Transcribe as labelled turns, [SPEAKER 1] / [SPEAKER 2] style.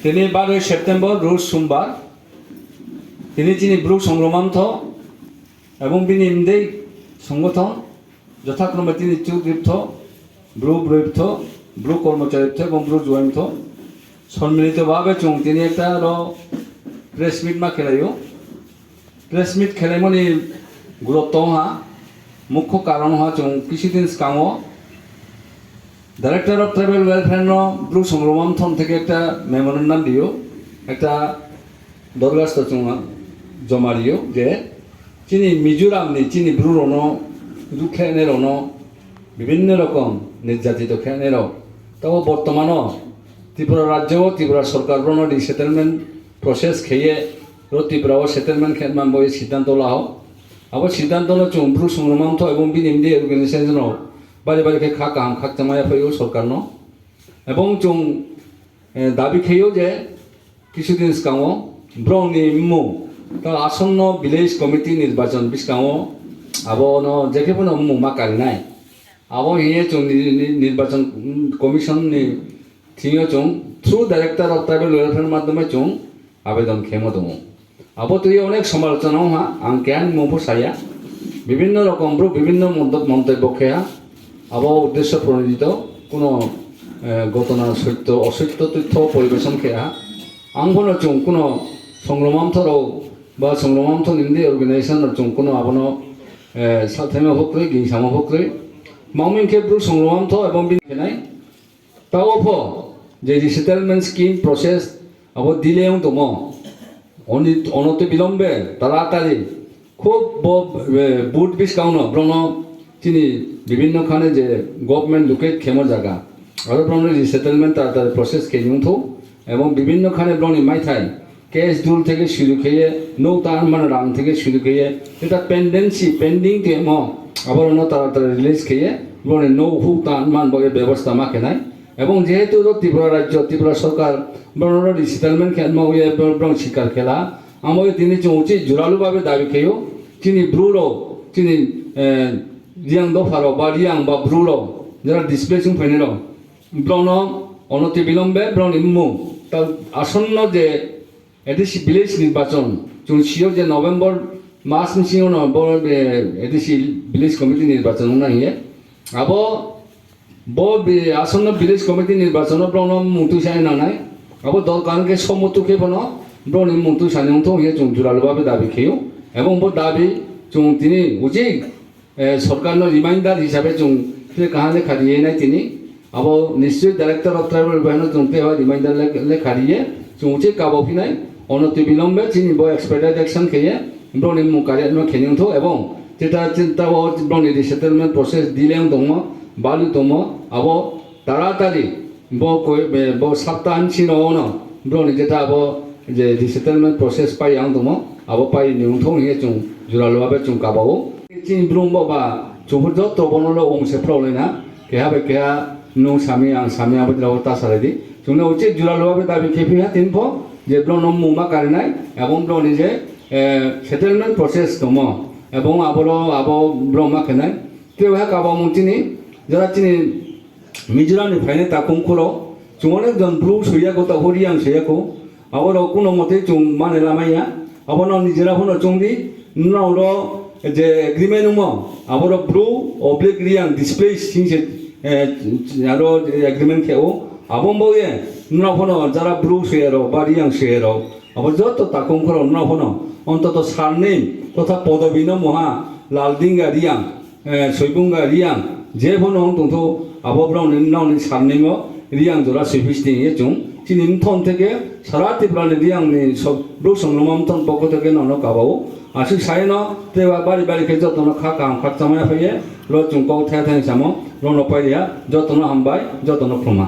[SPEAKER 1] তিনি 12ই সেপ্টেম্বর রোজ সোমবার তিনি ব্রু সংগ্রামান্থ এবং বিনি ইমদেই সংগঠন যথাক্রমে তিনি চুগ্রীপ্থ ব্রু ব্রৈপ্থ ব্রু কর্মচারীত্ব এবং ব্রু জয়ন্থ সম্মিলিতভাবে চুং তিনি একটা প্রেস মিট মা খেলাইও প্রেস মিট খেলাইমনি গুরুত্ব হা মুখ্য কারণ হওয়া চুং কিছুদিন কামো director of tribal welfare Bru সংগ্রামান্থন থেকে একটা মেমোরেন্ডাম দিও একটা দরখাস্ত চুঙা জমা দিও যে চিনি মিজোরামনি চিনি ব্রুর দুঃখেনের বিভিন্ন রকম নির্যাতিত খেনেরও তাও বর্তমানও ত্রিপুরা রাজ্য ত্রিপুরা সরকার ব্রণডি সেটেলমেন্ট প্রসেস খেয়ে ত্রিপুরাও সেটেলমেন্ট খেলমান বই সিদ্ধান্ত লাও আবার সিদ্ধান্ত চুং ব্রু সংগ্রামান্থ এবং বিনিমডি অর্গানাইজেশনও বাড়ি বাড়িকে খাক চামায়া ফেও সরকার এবং চুং দাবি খেয়েও যে কিছুদিন সিগাङাव ব্রনি মু তা আসন্ন ভিলেজ কমিটি নির্বাচন বিসগাङाव আবনো যেকেবনো মু মা কারিনাই আবো হিয়ে চুং নির্বাচন কমিশন নি থিও চুং through director of tribal welfare মাধ্যমে চুং আবেদন খেমো দङ আবো তুই অনেক সমালোচনা হা আং কেন মুবো সায়া বিভিন্ন রকম ব্রু বিভিন্ন মন্তব্য খেয়া আবো উদ্দেশ্য প্রণোদিত কোনো ঘটনা সত্য অসত্য তথ্য পরিবেশন খেয়া आंबोनो चुं कुनो संग्रामांथराव बा संग्रामांथ निम्दि अर्गानाइजेशन चुं कुनो आबनो साथेमा भक्रै गिंसामा भक्रै मावमिनखे ब्रु संग्रामांथ एवं बिखेनाय तावफो जे रिसेटलमेंट स्कीम प्रसेस अब दिलेउ दङ अनति बिलम्बे तारातारि खूब बुट बिसगावनो ब्रनो चिनि विभिन्न खाने जे गभर्नमेंट लोकेट खेमो जागा आरो ब्रनो रिसेटलमेंट तारातारि प्रसेस खेयुंथो এবং বিভিন্ন খানে ব্রনি মাইথাই কেস দুল থেকে শুরু খেয়ে নৌতান মানে রাং থেকে শুরু খেয়ে এটা পেন্ডিং টেম আবার তাড়াতাড়ি রিলিজ খেয়ে ব্রনি নৌ হু তান মান বগে ব্যবস্থা মাখে নাই এবং যেহেতু ত্রিপুরা রাজ্য ত্রিপুরা সরকার ব্রণর রিসেটেলমেন্ট খেলমা হয়ে ব্রণ শিকার খেলা আমাকে তিনি উচিত জোরালোভাবে দাবি খেয়েও চিনি ব্রুরো চিনি রিয়াং দফারো বা রিয়াং বা ব্রুরো যারা ডিসপ্লেসিং ফেনেরো ব্রণ অনতি বিলম্বে ব্রণ ইম্মু তার আসন্ন যে এডিসি ভিলেজ নির্বাচন চলছিল যে নভেম্বর মাস মিশিও নভেম্বর এডিসি ভিলেজ কমিটি নির্বাচন নাহিয়ে আবো আসন্ন ভিলেজ কমিটি নির্বাচন ব্রণ মুতু সাই নানাই আবো দল কারণকে সম্মত খেবন ব্রণ মুতু সানিয়ন্ত হয়ে চুং জোরালোভাবে দাবি খেয়েও এবং দাবি চুং তিনি উচিত সরকার রিমাইন্ডার হিসাবে চুং কাহানে খারিয়ে নাই তিনি अब निश्चय डायरेक्टर अफ ट्राइबल वेलफेयर जोंते रिमाइंडर ले खारिए जोंचे काबो फिनाय अनति बिलम्बे चिनि बो एक्सपेक्टेड एक्शन खेये ब्रनि मुकारे न खेनिंथो एवं जेटा चिंता ओ ब्रनि रिसेटलमेंट प्रोसेस दिलें दङ बालु दङ अब तारातारि बो सप्ताहन सिनोन ब्रनि जेटा अब जे रिसेटलमेंट प्रोसेस पाइ आं दङ अब पाइ निउथो हिए जों जुरालबाबे जों काबाओ चिनि ब्रमबो बा जोंफोर जत बनलो अंसे प्रब्लेना केहा नो सामी आं सामी आबादाव तासारेदि जोंनो उचित जुरालोभाबे दाबि खेफिया तिनफो जे ब्रनो मुमा कारिनाय एवं ब्रनि जे सेटेलमेंट प्रसेस दङ एवं आबो ब्रमा खेनाय तेवहा काबा मुंतिनि जरा चिनि मिजोरामनिफ्रायनो ताकुंखुरो जों अनेक जन ब्रु सैयाखौ ताहरियां सैयाखौ आबो कुनो मते जों माने लामाया आबो निजोराफोरनो जोंदि नुनावरो जे एग्रीमेंट दङ आबो ब्रु अब्लिक रियां डिसप्ले सिंसे आरो एग्रीमेंट खेओ आबोंबोये नुनाफोनो जरा ब्रु सेरो बा रियां सेरो अब जत ताकुंखरो नुनाफोनो अन्तत सारनै तथा पदबिनो महा लालदिंगा रियां सयबुंगा रियां जेफोनो दंथो आबोब्राव नावनि सारनैङो रियां जरा सैफिसनि जों चिनिमथन থেকে সারা ত্রিপুরাनि रियांनि सब ब्रु संग्रामांथन पक्ष থেকে ननो काबाओ आसि सायनो तेवा बारि बारि के जतनो खाचामाया फैये र चुंकाव थाया थाया सामो रनो पाइया जतनो हामबाय जतनो फ्रमा